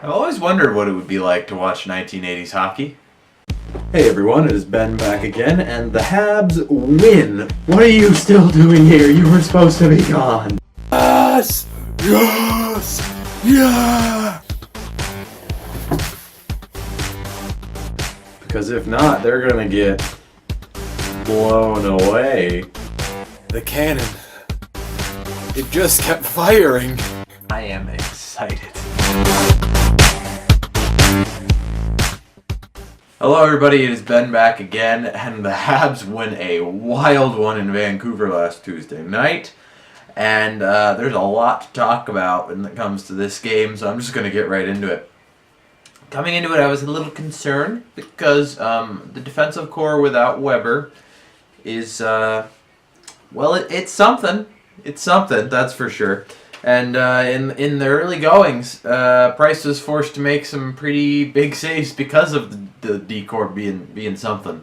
I've always wondered what it would be like to watch 1980s hockey. Hey everyone, it is Ben back again, and the Habs win! What are you still doing here? You were supposed to be gone! Yes! Yes! Yeah! Because if not, they're gonna get blown away. The cannon. It just kept firing. I am excited. Hello everybody, it is Ben back again, and the Habs win a wild one in Vancouver last Tuesday night. And there's a lot to talk about when it comes to this game, so I'm just going to get right into it. Coming into it, I was a little concerned because the defensive core without Weber is, it's something. It's something, that's for sure. And in the early goings, Price was forced to make some pretty big saves because of the D-core being something.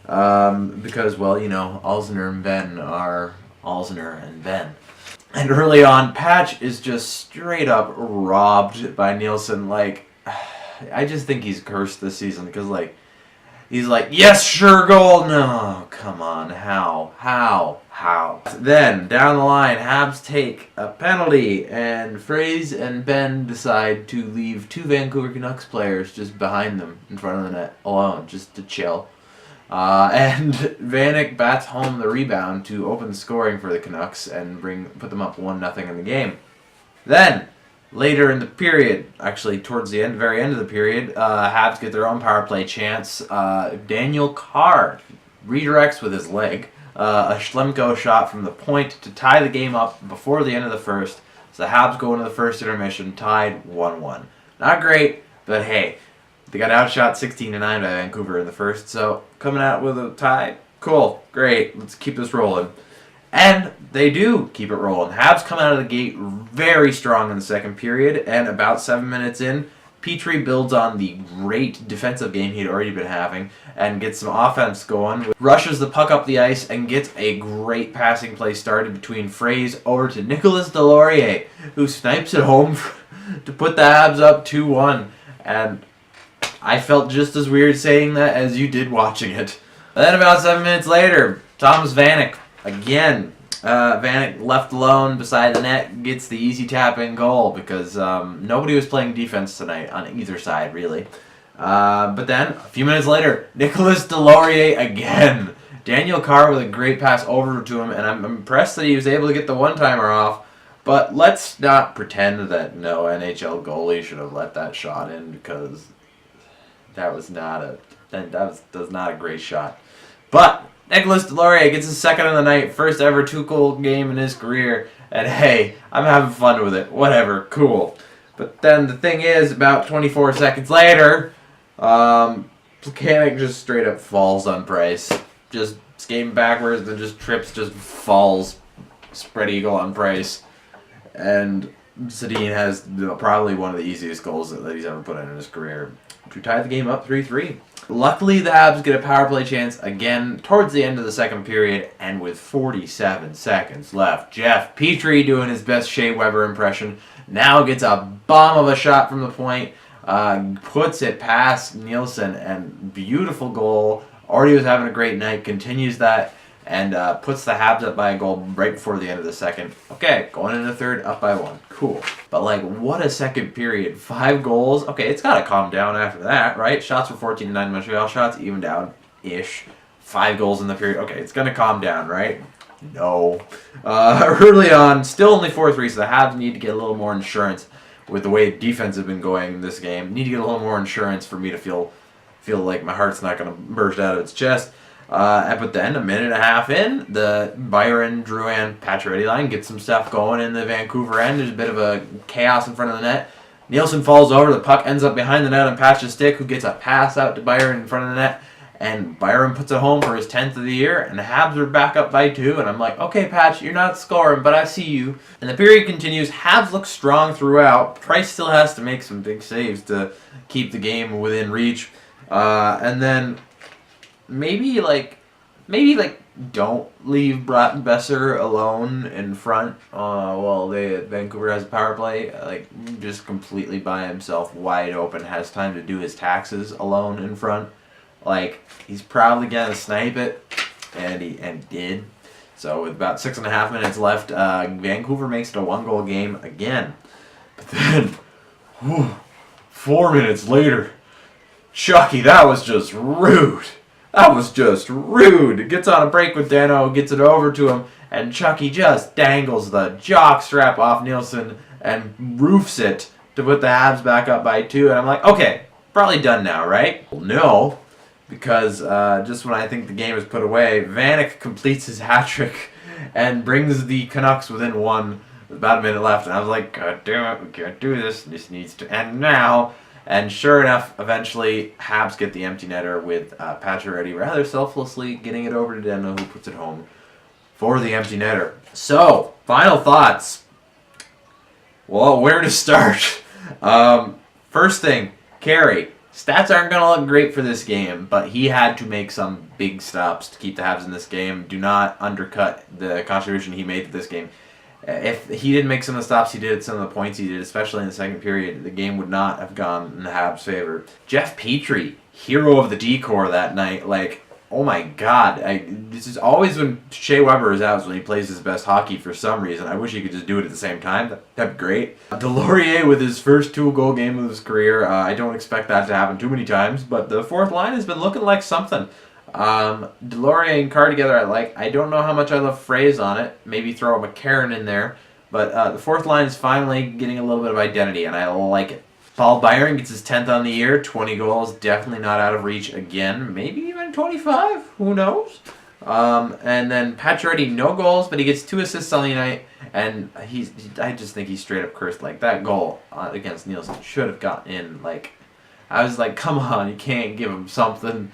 Because, well, you know, Alzner and Ben are Alzner and Ben. And early on, Patch is just straight up robbed by Nielsen. Like, I just think he's cursed this season because, like, he's like, yes, sure, goal. No, come on, how? Then, down the line, Habs take a penalty, and Fraze and Ben decide to leave two Vancouver Canucks players just behind them in front of the net alone, just to chill. And Vanek bats home the rebound to open scoring for the Canucks and put them up 1-0 in the game. Then, later in the period, actually towards the very end of the period, Habs get their own power play chance. Daniel Carr redirects with his leg a Schlemko shot from the point to tie the game up before the end of the first. So the Habs go into the first intermission tied 1-1. Not great, but hey, they got outshot 16-9 by Vancouver in the first. So coming out with a tie, cool, great. Let's keep this rolling. And they do keep it rolling. Habs come out of the gate very strong in the second period, and about 7 minutes in, Petrie builds on the great defensive game he'd already been having and gets some offense going. Rushes the puck up the ice and gets a great passing play started between Fraze over to Nicolas Deslauriers, who snipes it home to put the Habs up 2-1. And I felt just as weird saying that as you did watching it. Then about 7 minutes later, Thomas Vanek again. Vanek left alone beside the net gets the easy tap-in goal because nobody was playing defense tonight on either side, really. But then, a few minutes later, Nicolas Deslauriers again. Daniel Carr with a great pass over to him, and I'm impressed that he was able to get the one-timer off. But let's not pretend that no NHL goalie should have let that shot in because that was not a great shot. But Nicolas Deslauriers gets his second of the night, first ever 2-goal game in his career, and hey, I'm having fun with it. Whatever, cool. But then the thing is, about 24 seconds later, Plekanec just straight up falls on Price. Just skating backwards, then just trips, just falls, spread eagle on Price. And Sedin has probably one of the easiest goals that he's ever put in his career to tie the game up 3-3. Luckily, the Habs get a power play chance again towards the end of the second period, and with 47 seconds left, Jeff Petrie, doing his best Shea Weber impression, now gets a bomb of a shot from the point, puts it past Nielsen, and beautiful goal. Already was having a great night, continues that, and puts the Habs up by a goal right before the end of the second. Okay, going into the third, up by 1. Cool. But, like, what a second period. 5 goals. Okay, it's got to calm down after that, right? Shots were 14-9 Montreal. Shots evened out-ish. 5 goals in the period. Okay, it's going to calm down, right? No. Early on, still only 4-3, so the Habs need to get a little more insurance with the way defense has been going in this game. Need to get a little more insurance for me to feel like my heart's not going to burst out of its chest. But then, a minute and a half in, the Byron, Drouin, Pacioretty line gets some stuff going in the Vancouver end. There's a bit of a chaos in front of the net. Nielsen falls over, the puck ends up behind the net on Patch's stick, who gets a pass out to Byron in front of the net. And Byron puts it home for his 10th of the year, and the Habs are back up by 2. And I'm like, okay, Patch, you're not scoring, but I see you. And the period continues. Habs look strong throughout. Price still has to make some big saves to keep the game within reach. And then maybe like don't leave Besser alone in front. Well, Vancouver has a power play. Like, just completely by himself, wide open, has time to do his taxes alone in front. Like, he's probably gonna snipe it, and he did. So with about 6.5 minutes left, Vancouver makes it a 1-goal game again. But then, 4 minutes later, Chucky, that was just rude. That was just rude. Gets on a break with Dano, gets it over to him, and Chucky just dangles the jock strap off Nielsen and roofs it to put the Habs back up by 2. And I'm like, okay, probably done now, right? Well, no, because just when I think the game is put away, Vanek completes his hat trick and brings the Canucks within 1 with about a minute left. And I was like, God damn it, we can't do this. This needs to end now. And sure enough, eventually, Habs get the empty netter with Pacioretty rather selflessly getting it over to Deno, who puts it home for the empty netter. So, final thoughts. Well, where to start? First thing, Carey. Stats aren't going to look great for this game, but he had to make some big stops to keep the Habs in this game. Do not undercut the contribution he made to this game. If he didn't make some of the stops he did, some of the points he did, especially in the second period, the game would not have gone in the Habs' favor. Jeff Petrie, hero of the D-Corps that night. Like, oh my God. This is always when Shea Weber is out, when he plays his best hockey for some reason. I wish he could just do it at the same time. That'd be great. Delorier with his first 2-goal game of his career. I don't expect that to happen too many times, but the fourth line has been looking like something. Delorier and Carr together I like. I don't know how much I love Fraze on it. Maybe throw a McCarron in there. But the fourth line is finally getting a little bit of identity, and I like it. Paul Byron gets his 10th on the year. 20 goals. Definitely not out of reach again. Maybe even 25. Who knows? And then Pacioretty, no goals, but he gets 2 assists on the night. And I just think he's straight up cursed. Like, that goal against Nielsen should have gotten in. Like, I was like, come on, you can't give him something.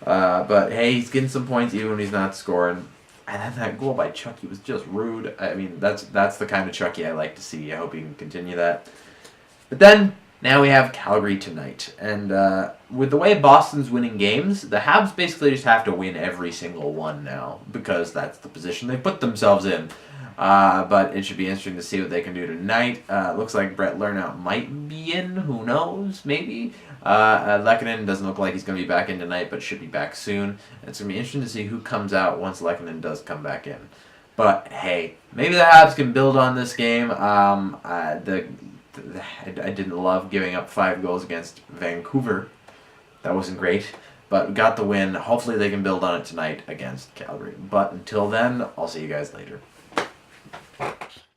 But hey, he's getting some points even when he's not scoring. And then that goal by Chucky was just rude. I mean, that's the kind of Chucky I like to see. I hope he can continue that. But then, now we have Calgary tonight. And with the way Boston's winning games, the Habs basically just have to win every single one now, because that's the position they put themselves in. But it should be interesting to see what they can do tonight. Looks like Brett Lernout might be in. Who knows? Maybe. Lehkonen doesn't look like he's going to be back in tonight, but should be back soon. It's going to be interesting to see who comes out once Lehkonen does come back in. But hey, maybe the Habs can build on this game. I didn't love giving up 5 goals against Vancouver. That wasn't great. But got the win. Hopefully they can build on it tonight against Calgary. But until then, I'll see you guys later.